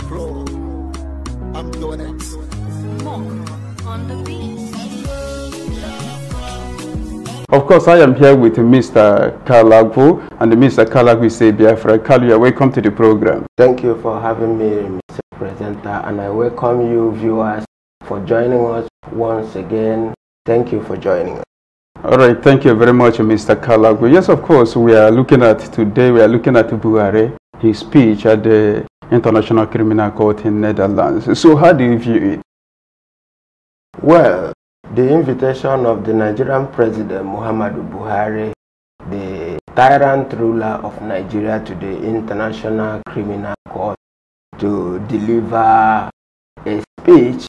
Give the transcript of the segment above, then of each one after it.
floor. I'm doing it. More on the beat. Of course, I am here with Mr. Kalagbo, and Mr. Kalagbo say Biafra. Kalu, welcome to the program. Thank you for having me, Mr. Presenter, and I welcome you viewers for joining us once again. Thank you for joining us. All right, thank you very much, Mr. Kalagbo. Yes, of course, we are looking at Buhar, his speech at the International Criminal Court in Netherlands. So how do you view it? Well, the invitation of the Nigerian President Muhammadu Buhari, the tyrant ruler of Nigeria, to the International Criminal Court to deliver a speech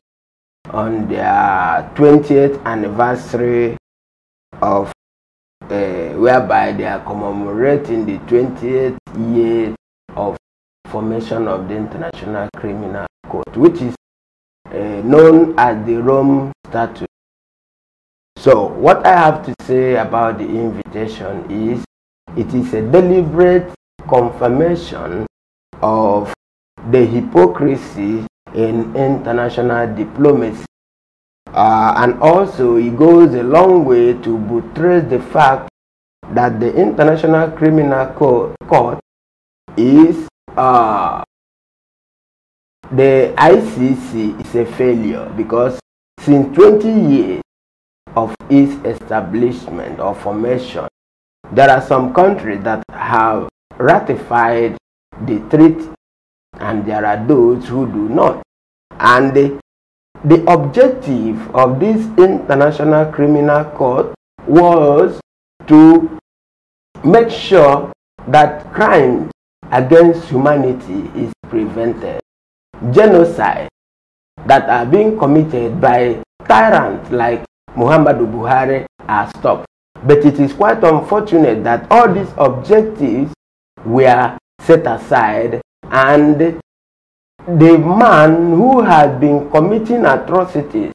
on their 20th anniversary of whereby they are commemorating the 20th year of formation of the International Criminal Court, which is known as the Rome Statute. So what I have to say about the invitation is it is a deliberate confirmation of the hypocrisy in international diplomacy. And also it goes a long way to buttress the fact that the International Criminal Court is the ICC is a failure, because since 20 years of its establishment or formation, there are some countries that have ratified the treaty and there are those who do not. And the objective of this International Criminal Court was to make sure that crime against humanity is prevented. Genocide that are being committed by tyrants like Muhammadu Buhari are stopped. But it is quite unfortunate that all these objectives were set aside, and the man who has been committing atrocities,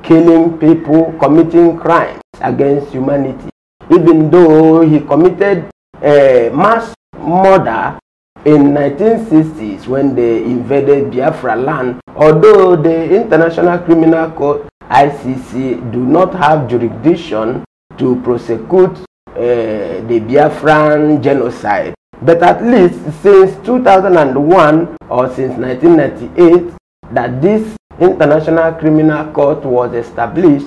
killing people, committing crimes against humanity, even though he committed mass murder in 1960s when they invaded Biafra land, although the International Criminal Court ICC do not have jurisdiction to prosecute the Biafran genocide. But at least since 2001 or since 1998 that this International Criminal Court was established,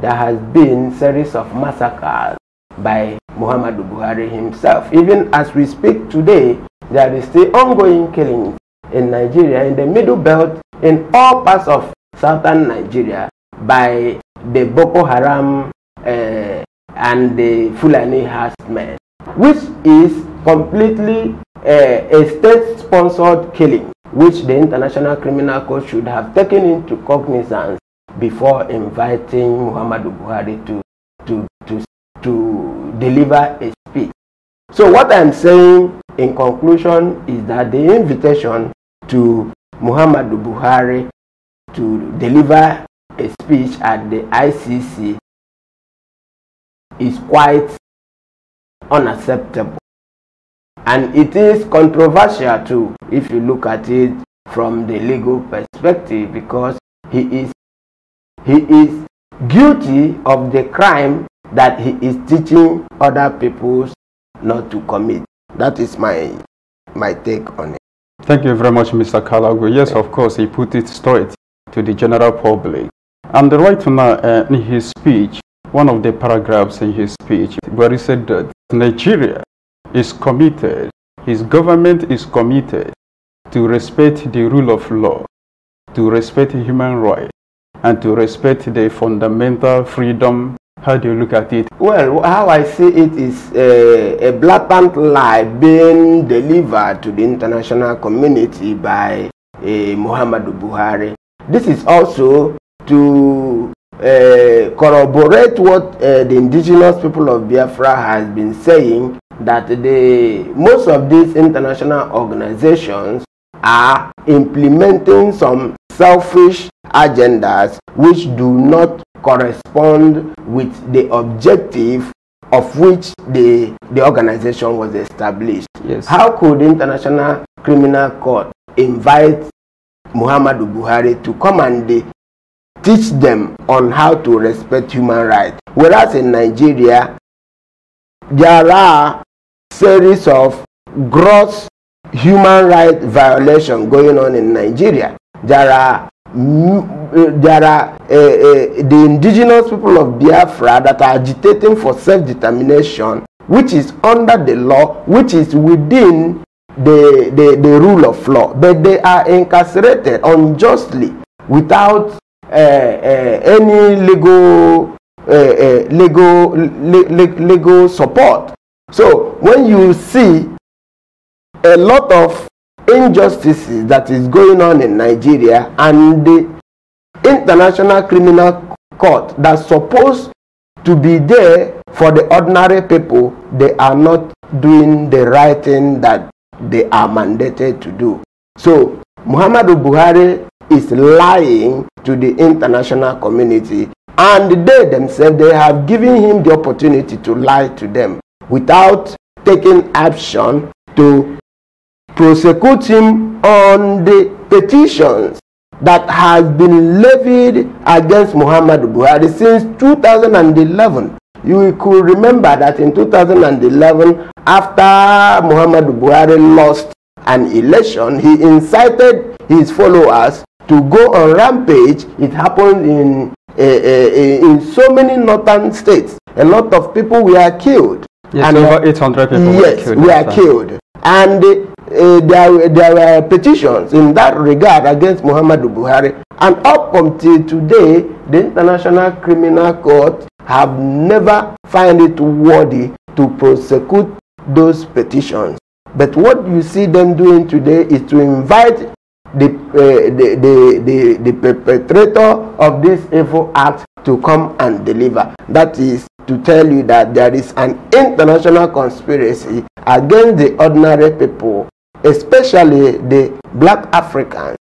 there has been series of massacres by Muhammadu Buhari himself. Even as we speak today, there is still ongoing killings in Nigeria, in the Middle Belt, in all parts of southern Nigeria, by the Boko Haram and the Fulani herdsmen, which is completely a state-sponsored killing, which the International Criminal Court should have taken into cognizance before inviting Muhammadu Buhari to deliver a speech. So what I'm saying in conclusion is that the invitation to Muhammadu Buhari to deliver a speech at the ICC is quite unacceptable, and it is controversial too if you look at it from the legal perspective, because he is guilty of the crime that he is teaching other people not to commit. That is my take on it. Thank you very much, Mr. Kalagbo. Yes, of course, he put it straight to the general public. And right now, in his speech, one of the paragraphs in his speech, where he said that Nigeria is committed, his government is committed to respect the rule of law, to respect human rights, and to respect the fundamental freedom. How do you look at it? Well, how I see it is a blatant lie being delivered to the international community by Muhammadu Buhari. This is also to corroborate what the indigenous people of Biafra has been saying, that most of these international organizations are implementing some selfish agendas which do not correspond with the objective of which the organization was established. Yes. How could the International Criminal Court invite Muhammadu Buhari to come and teach them on how to respect human rights. Whereas in Nigeria, there are series of gross human rights violations going on in Nigeria. There are the indigenous people of Biafra that are agitating for self-determination, which is under the law, which is within the rule of law, but they are incarcerated unjustly without any legal support. So when you see a lot of injustices that is going on in Nigeria, and the International Criminal Court that's supposed to be there for the ordinary people, they are not doing the right thing that they are mandated to do. So Muhammadu Buhari is lying to the international community, and they themselves, they have given him the opportunity to lie to them without taking action to prosecute him on the petitions that has been levied against Muhammadu Buhari since 2011. You could remember that in 2011, after Muhammadu Buhari lost an election, he incited his followers to go on rampage. It happened in so many northern states. A lot of people were killed. Yes, and over 800 people were killed. And there were petitions in that regard against Muhammadu Buhari. And up until today, the International Criminal Court have never found it worthy to prosecute those petitions. But what you see them doing today is to invite the perpetrator of this evil act to come and deliver. That is to tell you that there is an international conspiracy against the ordinary people, especially the black Africans,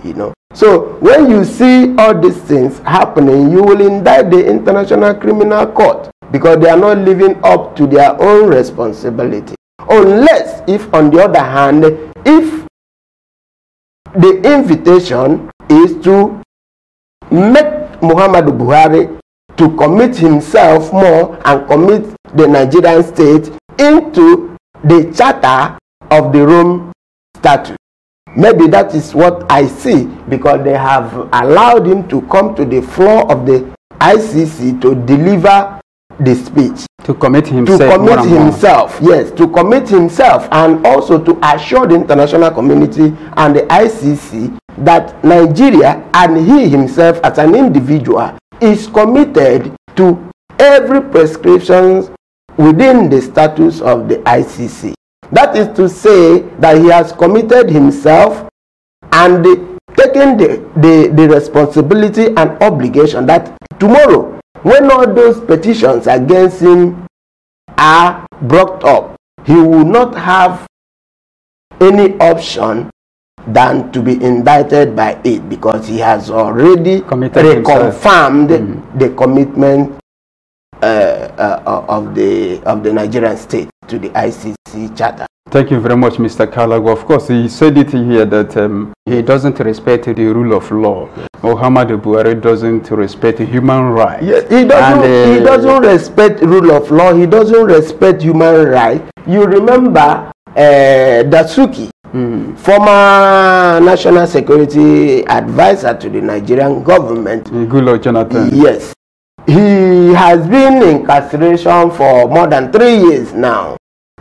you know. So when you see all these things happening, you will indict the International Criminal Court because they are not living up to their own responsibility. Unless, if on the other hand, if the invitation is to make Muhammadu Buhari to commit himself more and commit the Nigerian state into the charter of the Rome Statute. Maybe that is what I see, because they have allowed him to come to the floor of the ICC to deliver the speech. To commit himself. To commit himself, yes, to commit himself, and also to assure the international community and the ICC that Nigeria and he himself as an individual is committed to every prescription within the statutes of the ICC. That is to say that he has committed himself and taken the responsibility and obligation that tomorrow, when all those petitions against him are brought up, he will not have any option than to be indicted by it, because he has already reconfirmed the commitment of the Nigerian state to the ICC charter. Thank you very much, Mr. Kalago. Of course, he said it here that he doesn't respect the rule of law. Muhammadu Buhari doesn't respect human rights. Yes, he doesn't respect rule of law. He doesn't respect human rights. You remember Dasuki, former national security advisor to the Nigerian government. Goodluck Jonathan. Yes. He has been in incarceration for more than 3 years now,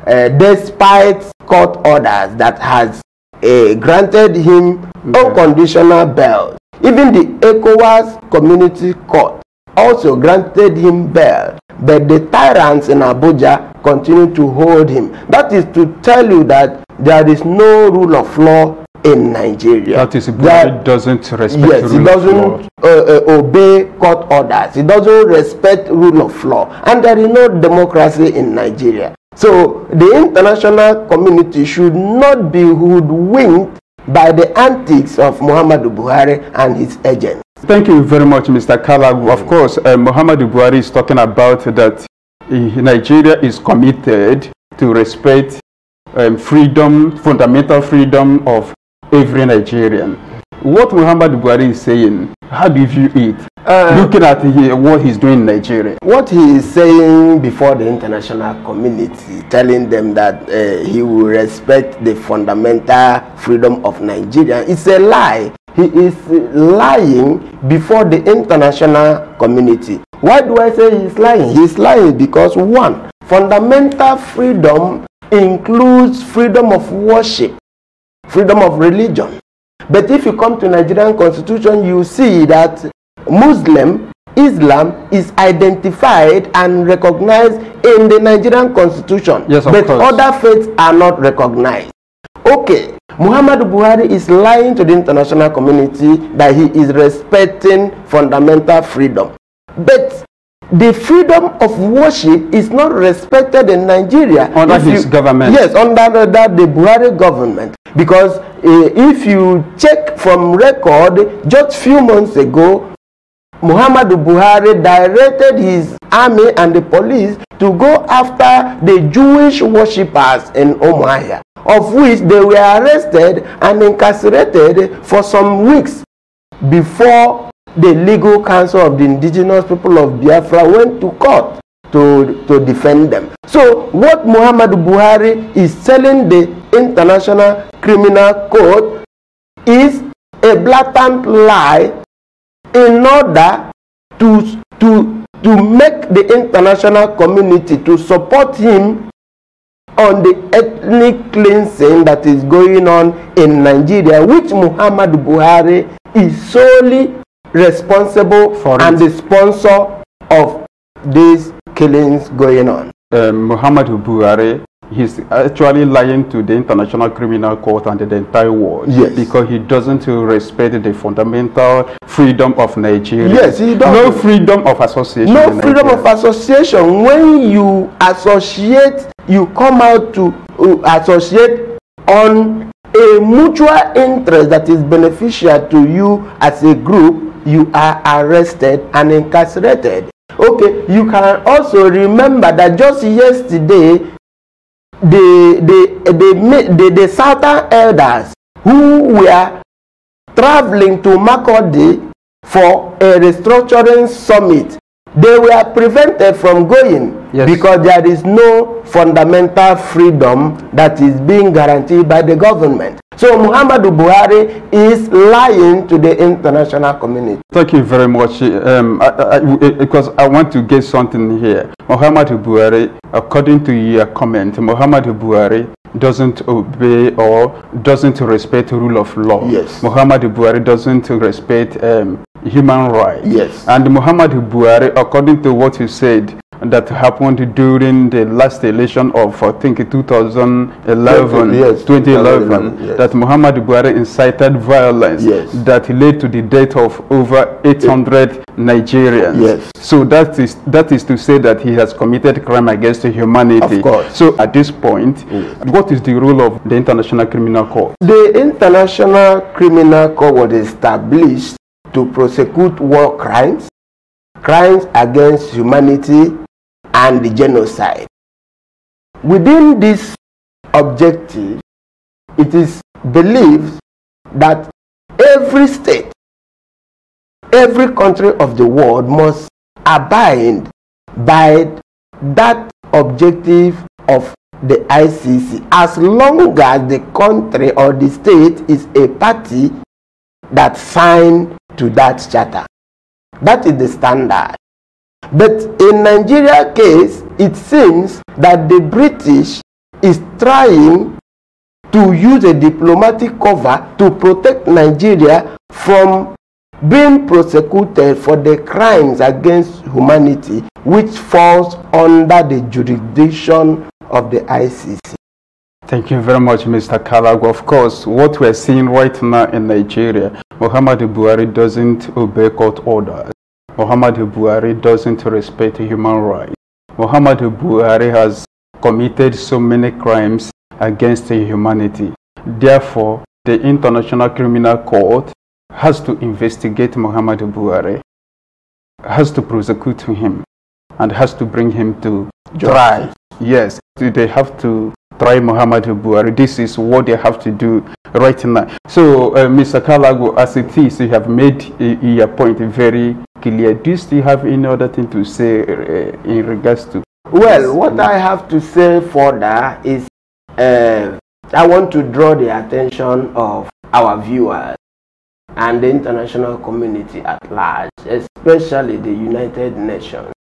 despite court orders that has granted him unconditional bail. Even the ECOWAS Community Court also granted him bail, but the tyrants in Abuja continue to hold him. That is to tell you that there is no rule of law in Nigeria. That is, Buhari doesn't respect yes, rule he doesn't obey court orders. He doesn't respect rule of law, and there is no democracy in Nigeria. So the international community should not be hoodwinked by the antics of Muhammadu Buhari and his agents. Thank you very much, Mr. Kalago. Of course, Muhammadu Buhari is talking about that Nigeria is committed to respect freedom, fundamental freedom of every Nigerian. what Muhammad Buhari is saying, how do you view it? Looking at what he's doing in Nigeria. What he is saying before the international community, telling them that he will respect the fundamental freedom of Nigeria, it's a lie. He is lying before the international community. Why do I say he's lying? He's lying because, one, fundamental freedom includes freedom of worship, freedom of religion. But if you come to Nigerian constitution, you see that Islam is identified and recognized in the Nigerian constitution. Yes, of but course. Other faiths are not recognized. Okay, Muhammad Buhari is lying to the international community that he is respecting fundamental freedom. But the freedom of worship is not respected in Nigeria. Under his government. Yes, under the Buhari government. Because if you check from record, just few months ago, Muhammad Buhari directed his army and the police to go after the Jewish worshippers in Umuahia, of which they were arrested and incarcerated for some weeks before the legal council of the indigenous people of Biafra went to court to defend them. So what Muhammad Buhari is telling the International Criminal Court is a blatant lie in order to make the international community to support him on the ethnic cleansing that is going on in Nigeria, which Muhammad Buhari is solely responsible for and the sponsor of these killings going on. Muhammad Buhari, he's actually lying to the International Criminal Court and the entire world. Yes. Because he doesn't respect the fundamental freedom of Nigeria. Yes, he doesn't. No freedom of association. No freedom of association. When you associate, you come out to associate on a mutual interest that is beneficial to you as a group, you are arrested and incarcerated. Okay, you can also remember that just yesterday, the southern elders who were traveling to Makurdi for a restructuring summit, they were prevented from going. Yes. Because there is no fundamental freedom that is being guaranteed by the government. So Muhammad Buhari is lying to the international community. Thank you very much. Because I want to get something here. Muhammad Buhari, according to your comment, Muhammad Buhari doesn't obey or doesn't respect the rule of law. Yes. Muhammad Buhari doesn't respect human rights. Yes. And Muhammad Buhari, according to what you said, that happened during the last election of, I think, 2011, yes, 2011, yes. That Muhammad Buhari incited violence, yes, that led to the death of over 800 Nigerians. Yes. So that is to say that he has committed crime against humanity. Of course. So at this point, yes, what is the role of the International Criminal Court? The International Criminal Court was established to prosecute war crimes, crimes against humanity, and the genocide. Within this objective, it is believed that every state, every country of the world must abide by that objective of the ICC, as long as the country or the state is a party that signed to that charter. That is the standard. But in Nigeria case, it seems that the British is trying to use a diplomatic cover to protect Nigeria from being prosecuted for the crimes against humanity, which falls under the jurisdiction of the ICC. Thank you very much, Mr. Kalago. Of course, what we're seeing right now in Nigeria, Muhammad Buhari doesn't obey court orders. Muhammad Buhari doesn't respect human rights. Muhammad Buhari has committed so many crimes against humanity. Therefore, the International Criminal Court has to investigate Muhammad Buhari, has to prosecute him, and has to bring him to trial. Yes, they have to try Muhammad Buhari. This is what they have to do. right now. So, Mr. Kalago, as it is, you have made your point very clear. Do you still have any other thing to say in regards to? Well, what I have to say further is I want to draw the attention of our viewers and the international community at large, especially the United Nations.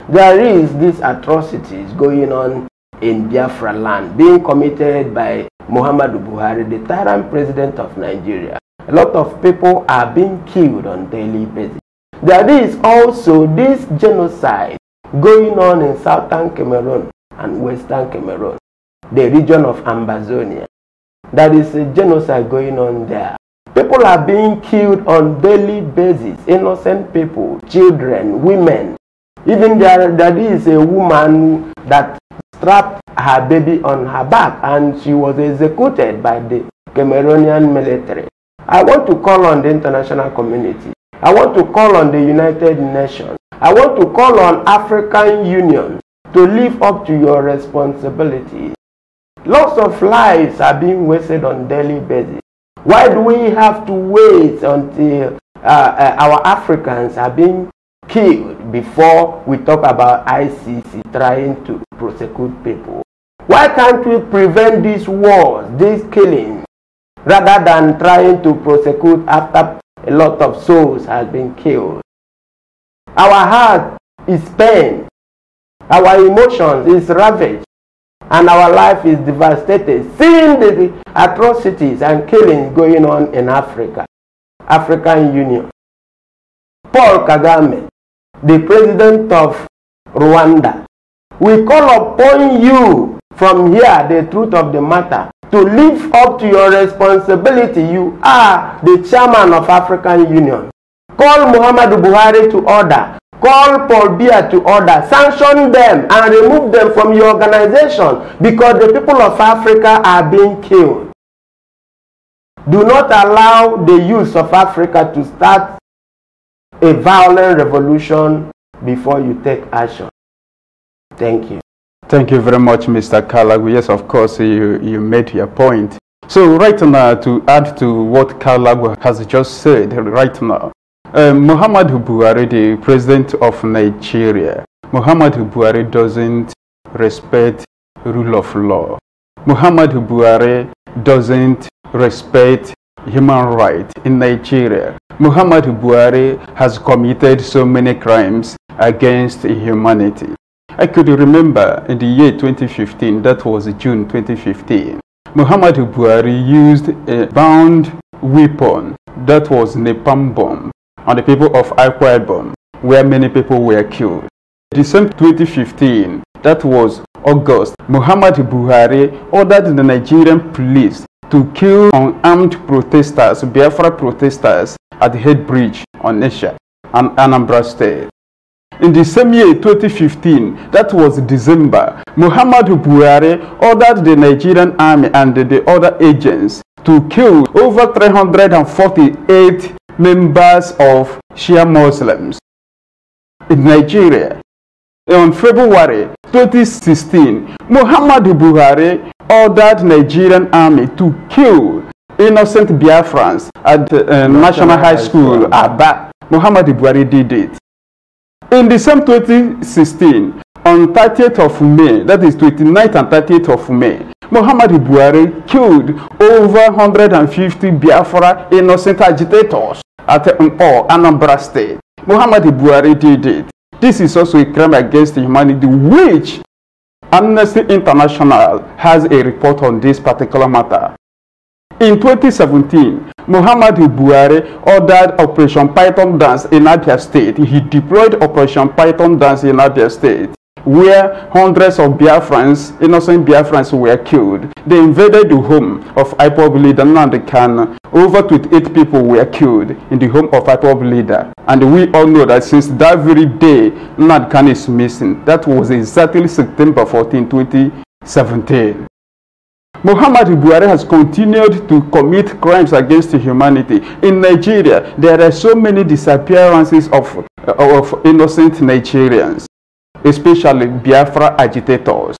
There is these atrocities going on in Biafra land being committed by Muhammadu Buhari, the tyrant president of Nigeria. A lot of people are being killed on a daily basis. There is also this genocide going on in southern Cameroon and western Cameroon, the region of Ambazonia. There is a genocide going on there. People are being killed on a daily basis. Innocent people, children, women. Even there is a woman that strapped her baby on her back and she was executed by the Cameroonian military. I want to call on the international community. I want to call on the United Nations. I want to call on African Union to live up to your responsibilities. Lots of lives are being wasted on a daily basis. Why do we have to wait until our Africans are being killed before we talk about ICC trying to prosecute people? Why can't we prevent these wars, these killings, rather than trying to prosecute after a lot of souls have been killed? Our heart is pained, our emotions is ravaged, and our life is devastated, seeing the atrocities and killings going on in Africa. African Union. Paul Kagame, the president of Rwanda, we call upon you from here, the truth of the matter, to live up to your responsibility. You are the chairman of African Union. Call Muhammadu Buhari to order. Call Paul Biya to order. Sanction them and remove them from your organization because the people of Africa are being killed. Do not allow the youth of Africa to start a violent revolution before you take action. Thank you. Thank you very much, Mr. Kalago. Yes, of course, you made your point. So right now, to add to what Kalago has just said right now, Muhammadu Buhari, the president of Nigeria, Muhammadu Buhari doesn't respect rule of law. Muhammadu Buhari doesn't respect human rights in Nigeria. Muhammadu Buhari has committed so many crimes against humanity. I could remember in the year 2015, that was June 2015, Muhammadu Buhari used a bound weapon, that was napalm bomb, on the people of Akwa Ibom, where many people were killed. December 2015, that was August, Muhammadu Buhari ordered the Nigerian police to kill unarmed protesters, Biafra protesters, at the Head Bridge on Nesha and Anambra State. In the same year, 2015, that was December, Muhammadu Buhari ordered the Nigerian army and the other agents to kill over 348 members of Shia Muslims in Nigeria. On February 2016, Muhammadu Buhari ordered Nigerian army to kill innocent Biafrans at National High School, Aba. Muhammadu Buhari did it. In December 2016, on 30th of May, that is 29th and 30th of May, Muhammadu Buhari killed over 150 Biafra innocent agitators at Anambra State. Muhammadu Buhari did it. This is also a crime against humanity, which Amnesty International has a report on this particular matter. In 2017, Muhammadu Buhari ordered Operation Python Dance in Abia State. He deployed Operation Python Dance in Abia State, where hundreds of Biafrans, innocent Biafrans, were killed. They invaded the home of IPOB leader Nnamdi Kanu. Over 28 people were killed in the home of IPOB leader. And we all know that since that very day, Nnamdi Kanu is missing. That was exactly September 14, 2017. Muhammadu Buhari has continued to commit crimes against humanity. In Nigeria, there are so many disappearances of innocent Nigerians, especially Biafra agitators.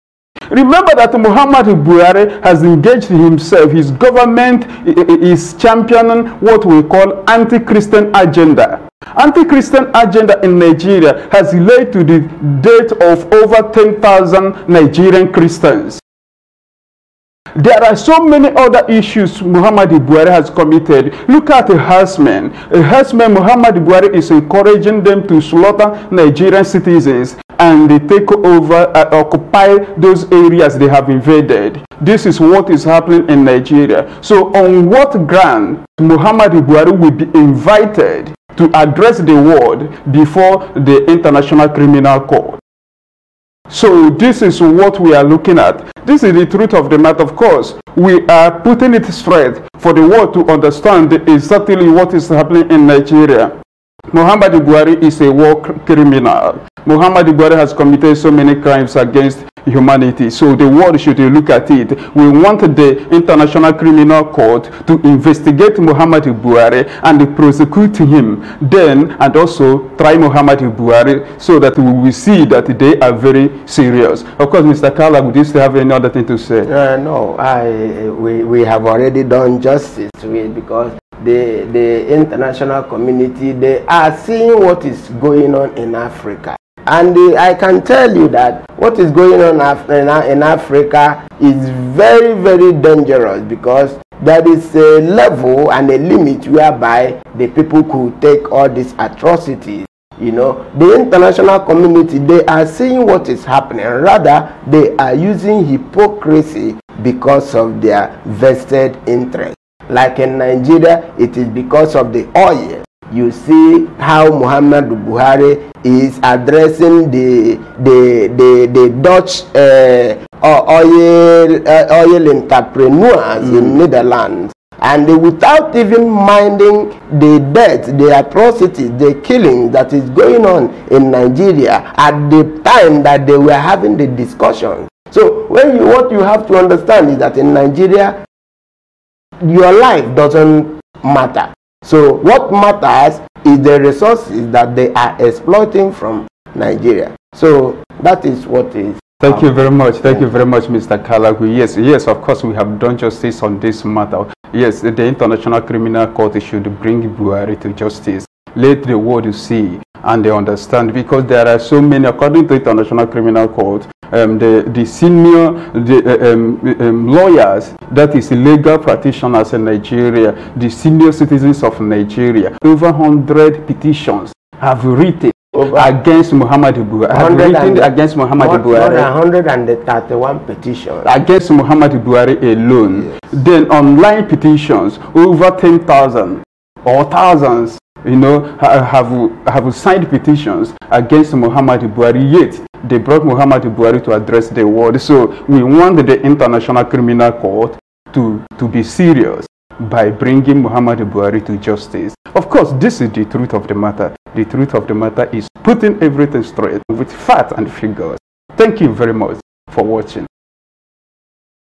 Remember that Muhammad Buhari has engaged himself, his government is championing what we call anti-Christian agenda. Anti-Christian agenda in Nigeria has led to the death of over 10,000 Nigerian Christians. There are so many other issues Muhammad Buhari has committed. Look at a herdsman. A herdsman, Muhammad Buhari is encouraging them to slaughter Nigerian citizens and they take over, occupy those areas they have invaded. This is what is happening in Nigeria. So on what ground Muhammad Buhari will be invited to address the world before the International Criminal Court? So this is what we are looking at. This is the truth of the matter. Of course, we are putting it straight for the world to understand exactly what is happening in Nigeria. Muhammad Buhari is a war criminal. Muhammad Buhari has committed so many crimes against humanity. So the world should look at it. We want the International Criminal Court to investigate Muhammad Buhari and prosecute him. Then, and also try Muhammad Buhari so that we will see that they are very serious. Of course, Mr. Kala, would you still have any other thing to say? No, we have already done justice to it, because the international community, they are seeing what is going on in Africa. And I can tell you that what is going on in Africa is very, very dangerous, because there is a level and a limit whereby the people could take all these atrocities. You know, the international community, they are seeing what is happening. Rather, they are using hypocrisy because of their vested interest. Like in Nigeria, it is because of the oil. You see how Muhammad Buhari is addressing the Dutch oil entrepreneurs in Netherlands, and without even minding the death, the atrocities, the killing that is going on in Nigeria at the time that they were having the discussion. So what you have to understand is that in Nigeria, your life doesn't matter. So what matters is the resources that they are exploiting from Nigeria. So that is what is. Thank you very much. Thank you very much, Mr. Kalagu. Yes, of course, we have done justice on this matter. Yes, the International Criminal Court should bring Buhari to justice. Let the world see and they understand, because there are so many, according to International Criminal Court, the senior lawyers, that is legal practitioners in Nigeria, the senior citizens of Nigeria, over 100 petitions have written against Muhammad Buhari. Against Muhammad Buhari. 131 petitions against Muhammad Buhari alone. Yes. Then online petitions, over 10,000 or thousands, you know, have signed petitions against Muhammad Buhari, yet they brought Muhammad Buhari to address the world. So we want the International Criminal Court to be serious by bringing Muhammad Buhari to justice. Of course, this is the truth of the matter. The truth of the matter is putting everything straight with facts and figures. Thank you very much for watching.